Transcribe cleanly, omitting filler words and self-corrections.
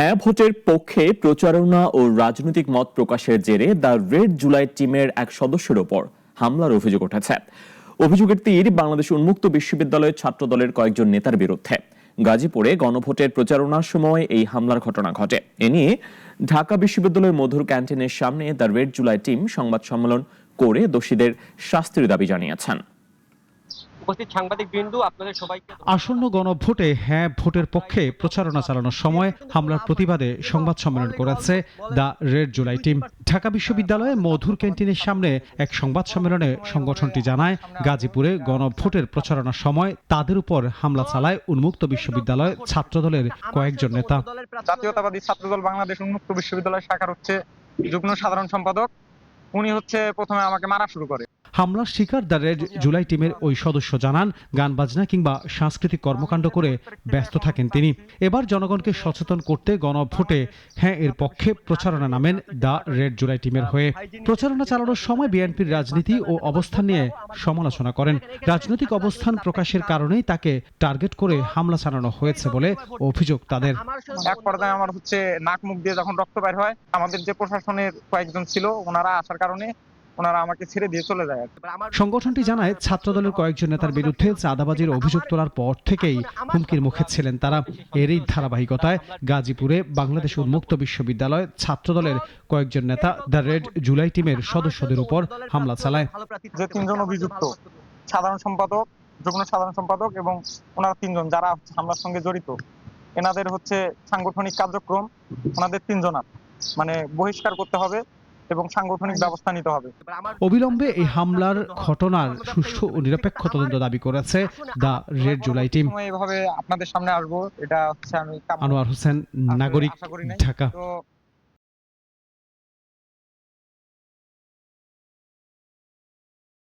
হ্যাঁ ভোটের পক্ষে প্রচারণা ও রাজনৈতিক মত প্রকাশের জেরে দ্য রেড জুলাই টিমের এক সদস্যের ওপর হামলার অভিযোগ উঠেছে। অভিযোগের তীর বাংলাদেশ উন্মুক্ত বিশ্ববিদ্যালয়ের ছাত্রদলের কয়েকজন নেতার বিরুদ্ধে। গাজীপুরে গণভোটের প্রচারণার সময় এই হামলার ঘটনা ঘটে। এ নিয়ে ঢাকা বিশ্ববিদ্যালয়ের মধুর ক্যান্টিনের সামনে দ্য রেড জুলাই টিম সংবাদ সম্মেলন করে দোষীদের শাস্তির দাবি জানিয়েছেন। আসন্ন গণভোটে হ্যাঁ ভোটের পক্ষে প্রচারণা চালানোর সময় হামলার প্রতিবাদে সংবাদ সম্মেলন করেছে the red July team. Dhaka বিশ্ববিদ্যালয়ে মধুর ক্যান্টিনের সামনে এক সংবাদ সম্মেলনে সংগঠনটি জানায়, গাজীপুরে গণভোটের প্রচারণার সময় তাদের উপর হামলা চালায় উন্মুক্ত বিশ্ববিদ্যালয় ছাত্রদলের কয়েকজন নেতা। জাতীয়তাবাদী ছাত্রদল বাংলাদেশ উন্মুক্ত বিশ্ববিদ্যালয় শাখার যুগ্ম সাধারণ সম্পাদক, উনি প্রথমে আমাকে মারা শুরু করে। হামলার শিকার দ্য রেড জুলাই টিমের ওই সদস্য জানান, গান বাজনা কিংবা সাংস্কৃতিক কর্মকাণ্ড করে ব্যস্ত থাকেন তিনি। এবার জনগণকে সচেতন করতে গণভোটে হ্যাঁ এর পক্ষে প্রচারণা নামেন দ্য রেড জুলাই টিমের হয়ে। প্রচারণা চালানোর সময় বিএনপির রাজনীতি ও অবস্থান নিয়ে সমালোচনা করেন। রাজনৈতিক অবস্থান প্রকাশের কারণেই তাকে টার্গেট করে হামলা চালানো হয়েছে বলে অভিযোগ তাদের। এক পর্যায়ে আমার নাক মুখ দিয়ে যখন রক্ত বের হয়, আমাদের যে প্রশাসনের কয়েকজন ছিল ওনারা আসার কারণে ওনারা আমাকে ছেড়ে দিয়ে চলে যায়। সংগঠনটি জানায়, ছাত্রদলের কয়েকজন নেতার বিরুদ্ধে চাঁদাবাজির অভিযোগ তোলার পর থেকেই হুমকির মুখে ছিলেন তারা। এরই ধারাবাহিকতায় গাজীপুরে বাংলাদেশ উন্মুক্ত বিশ্ববিদ্যালয় ছাত্রদলের কয়েকজন নেতা দ্য রেড জুলাই টিমের সদস্যদের উপর হামলা চালায়। যে তিনজন অভিযুক্ত, সাধারণ সম্পাদক, যুগ্ম সাধারণ সম্পাদক এবং ওনারা তিনজন যারা হামলার সঙ্গে জড়িত, এনাদের সাংগঠনিক কার্যক্রম ওনাদের তিনজনার বহিষ্কার করতে হবে এবং সাংগঠনিক ব্যবস্থা নিতে হবে। অবিলম্বে এই হামলার ঘটনার সুষ্ঠু ও নিরপেক্ষ তদন্ত দাবি করেছে দ্য রেড জুলাই টিম। এভাবে আপনাদের সামনে আসবো, এটা আমি আনোয়ার হোসেন, নাগরিক, ঢাকা।